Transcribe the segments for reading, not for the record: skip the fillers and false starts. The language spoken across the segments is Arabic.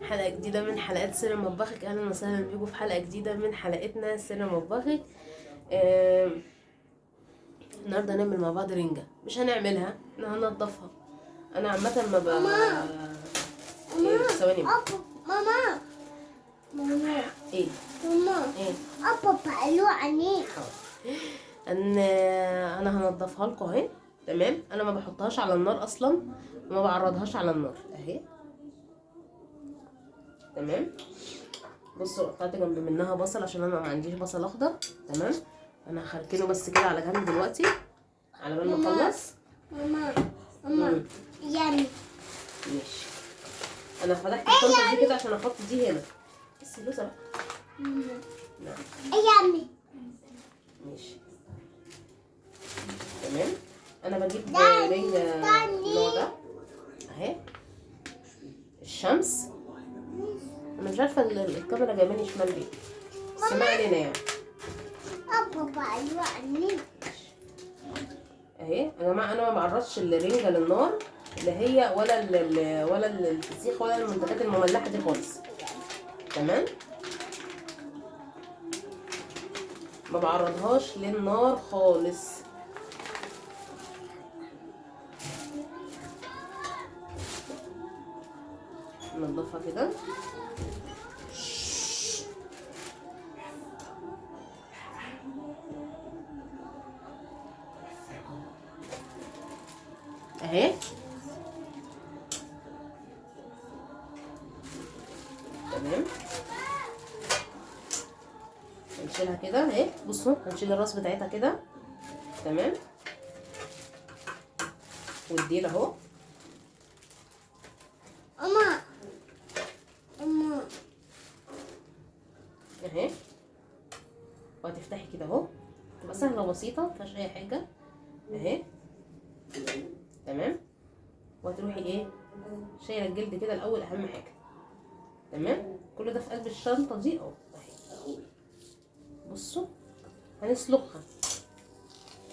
حلقة جديدة من حلقات سر مطبخك. اهلا وسهلا بيكم في حلقة جديدة من حلقتنا سر مطبخك. النهارده هنعمل مع بعض رنجة، مش هنعملها، احنا هننضفها. انا عامة ما ثواني ماما ماما ايه ماما ايه ابا بقلو عينيك. انا هنضفها لكم اهي. تمام، انا ما بحطهاش على النار اصلا وما بعرضهاش على النار اهي. تمام، بصوا قطعت جنب منها بصل عشان انا ما عنديش بصل اخضر. تمام، انا هركنه بس كده على جنب دلوقتي على بال ما اخلص. ماما يعني ماشي، انا فتحت الشنطه دي كده عشان احط دي هنا بس لوزه بقى. نعم يعني ماشي. تمام، انا بجيب رنجة النوع ده اهي، الشمس. انا مش عارفه الكاميرا جايباني شمال ليه، بس ما علينا يعني. ابا بقلو عينيك اهي يا جماعه، انا ما بعرضش الرنجه للنار، اللي هي ولا الفسيخ ولا المنتجات المملحه دي خالص. تمام، ما بعرضهاش للنار خالص. ننضفها كده اهي. تمام، هنشيلها كده اهي. بصوا، هنشيل الراس بتاعتها كده. تمام، والديل اهو. ماما اهي، وهتفتحي كده اهو، تبقى سهله وبسيطه مفيهاش اي حاجه اهي. تمام، وهتروحي ايه شايله الجلد كده الاول، اهم حاجه. تمام، كل ده في قلب الشنطه دي اهو اهي. بصوا، هنسلقها،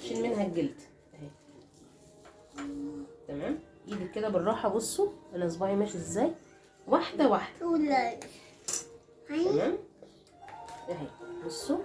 نشيل منها الجلد اهي. تمام، ايدك كده بالراحه. بصوا انا صباعي ماشي ازاي، واحده واحده. تمام اهي. بصوا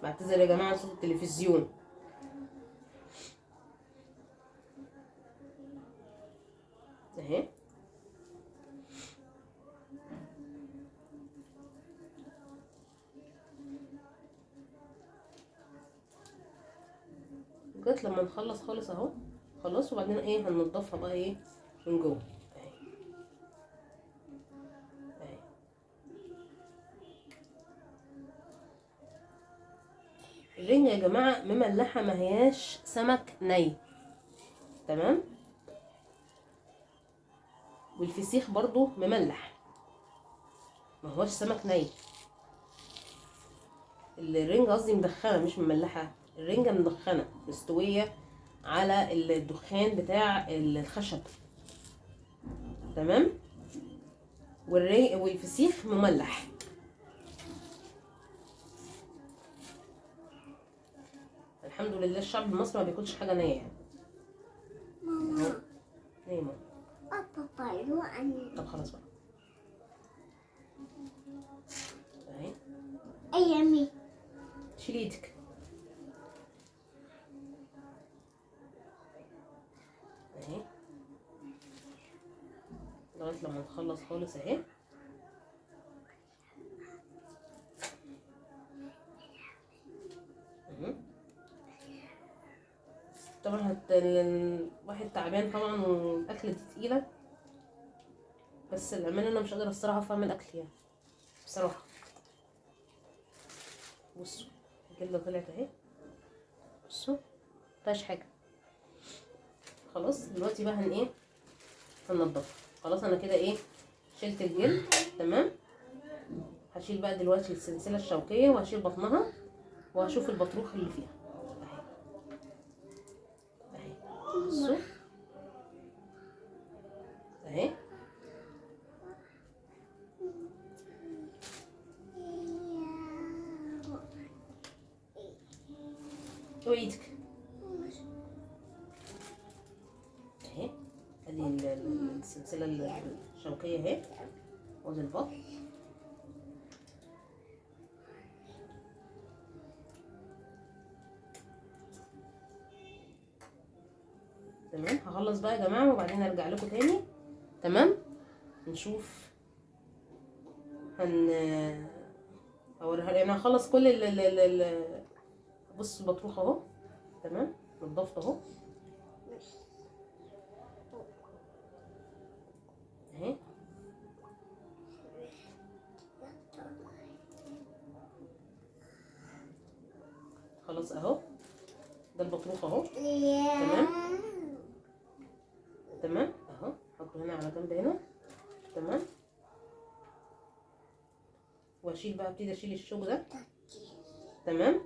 بعتذر يا جماعه عن صوت التلفزيون. اهي. لغايه لما نخلص خالص اهو. خلاص، وبعدين ايه هننضفها بقى ايه من جوه اهي اهي. الرنجة يا جماعه مملحه، ما هياش سمك ني. تمام، والفسيخ برضو مملح، ما هوش سمك ني. الرنجة قصدي مدخنه مش مملحه، الرنجة مدخنه مستويه على الدخان بتاع الخشب. تمام، والفسيخ مملح. الحمد لله الشعب المصري ما بياكلش حاجه نيه يعني. ماما نايمه. ابا بقلو عينيك. طب خلاص بقى اهي. ايامي شيل ايدك اهي لغايه لما نخلص خالص اهي. اهي. طبعا الواحد تعبان طبعا، والاكل دي تقيله، بس الامانه انا مش قادره الصراحه افهم الاكل يعني بصراحه. بصوا الجلده طلعت اهي. بصوا مفيهاش حاجه. خلاص دلوقتي بقى ايه هننضفها. خلاص انا كده ايه شلت الجلد. تمام، هشيل بقى دلوقتي السلسله الشوكيه، وهشيل بطنها، وهشوف البطروخ اللي فيها اهي اهي. بصوا اهي. وايدك اهي. ادي السلسله الشوكيه اهي، وادي البطن. تمام. هخلص بقى يا جماعه وبعدين ارجع لكم تاني. تمام. نشوف هوريها يعني. هخلص كل بص البطروخ اهو. تمام. نضفت اهو اهي. خلاص اهو، ده البطروخ اهو. تمام. تمام اهو. حطه هنا على جنب هنا. تمام. واشيل بقى، ابتدي اشيل الشوك ده. تمام.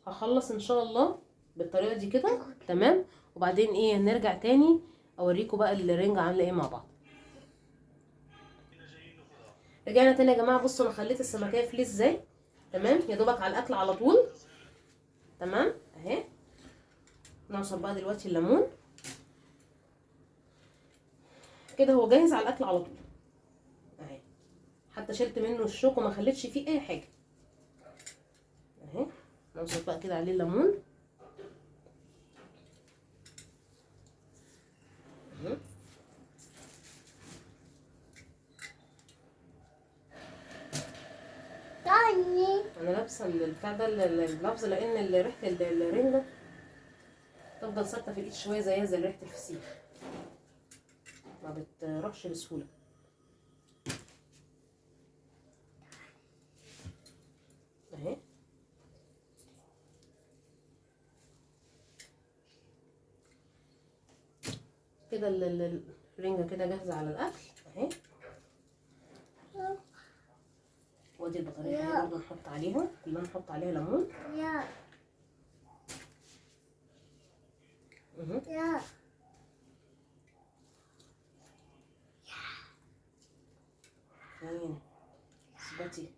هخلص ان شاء الله بالطريقه دي كده. تمام. وبعدين ايه، نرجع تاني اوريكم بقى الرنجة عامله ايه مع بعض. رجعنا تاني يا جماعه. بصوا انا خليت السمكيه فليس ازاي. تمام. يا دوبك على الاكل على طول. تمام اهي. نعصر بقى دلوقتي الليمون كده، هو جاهز على الاكل على طول اهي. حتى شلت منه الشوك وما خليتش فيه اي حاجه اهي. نعصر بقى كده عليه الليمون اهي. انا لابسه البتاع ده اللفظ لان ريحه الرنجه تفضل ثابته في الايد شويه زيها زي ريحه الفسيخ، ما بتروحش بسهوله اهي. كده الرنجه كده جاهزه على الاكل اهي. وادي البطاريه اهي برضه نحط عليها، كلها نحط عليها ليمون اهي. فين اثبتي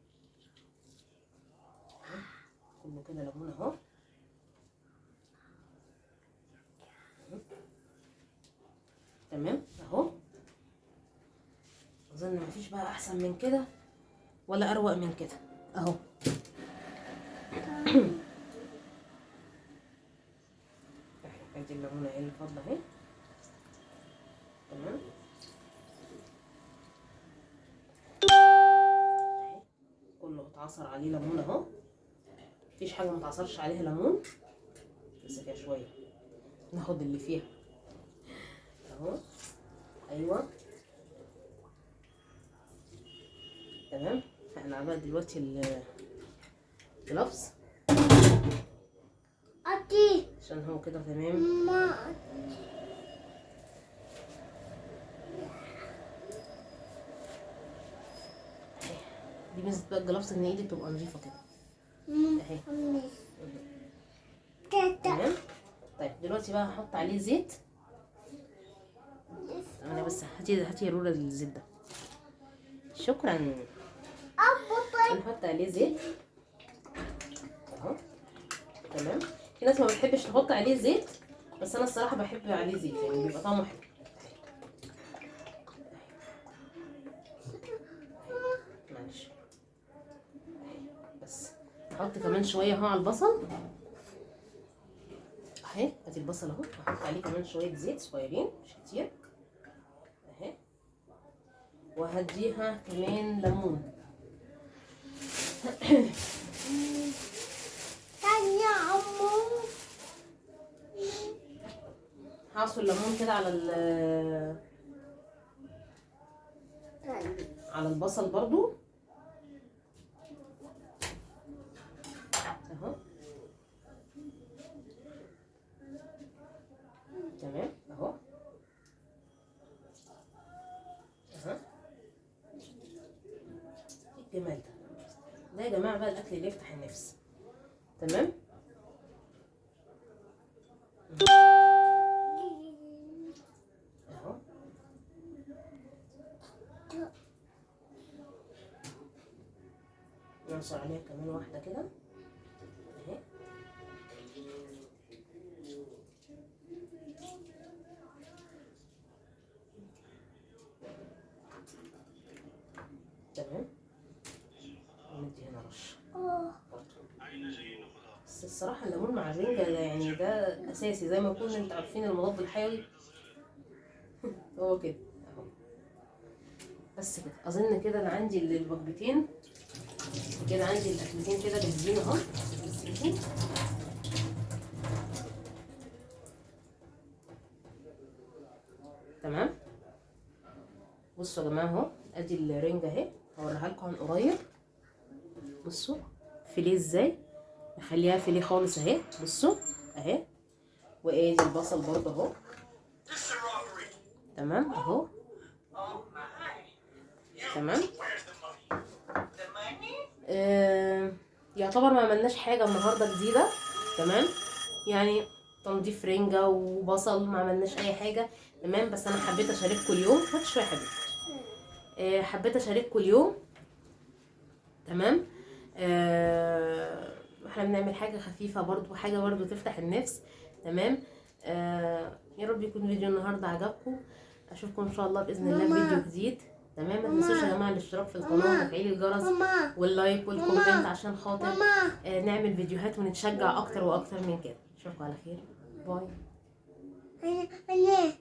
كله كده ليمون اهو. تمام اهو. اظن مفيش بقى احسن من كده ولا اروق من كده اهو. ادي الليمونه اهي اللي فاضله اهي. تمام. كله اتعصر عليه ليمون اهو. مفيش حاجه ما اتعصرش عليها ليمون، لسه فيها شويه. ناخد اللي فيها اهو. ايوه تمام. احنا عملنا دلوقتي الجلافز عشان هو كده تمام. دي ميزه بقى الجلافز ان ايدي بتبقى نظيفه كده اهي. تمام. طيب دلوقتي بقى هحط عليه زيت. انا بس هاتي رولة الزيت ده. شكرا. هنحط عليه زيت اهو. تمام. في ناس ما بتحبش تحط عليه زيت، بس انا الصراحه بحب عليه زيت يعني بيبقى طعمه حلو. معلش بس هحط كمان شويه اهو على البصل اهي. ادي البصل اهو. هحط عليه كمان شويه زيت صغيرين مش كتير اهي. وهديها كمان ليمون هعصر الليمون كده على البصل برضو اهو. تمام اهو اهو. الجمال ده يا جماعه بقى الاكل اللي يفتح النفس. تمام. اهو. نعصر عليها كمان واحده كده اهي. تمام. وندي هنا رشه برضه. بس الصراحه الليمون مع الرنجه ده يعني ده اساسي، زي ما يكون انتوا عارفين المضاد الحيوي هو كده اهو. بس كده اظن كده انا عندي الوجبتين كده، عندي الاكلتين كده جاهزين اهو. تمام. بصوا يا جماعه اهو، ادي الرنجه اهي، هوريها لكم عن قريب. بصوا فيليه ازاي، نخليها فيليه خالص اهي. بصوا اهي. وادي البصل برضه اهو. تمام اهو. تمام. يعتبر ما عملناش حاجه النهارده جديده. تمام. يعني تنظيف رنجه وبصل، ما عملناش اي حاجه. تمام. بس انا حبيت اشارككم اليوم. هات شويه يا حبيبتي. حبيت اشارككم اليوم. تمام. احنا بنعمل حاجه خفيفه برضو، حاجه برضو تفتح النفس. تمام. يا رب يكون فيديو النهارده عجبكم. اشوفكم ان شاء الله باذن الله في فيديو جديد. تمام. ما تنسوش يا جماعه الاشتراك في القناه وتفعيل الجرس واللايك والكومنت عشان خاطر نعمل فيديوهات ونتشجع اكتر واكتر من كده. اشوفكم على خير. باي.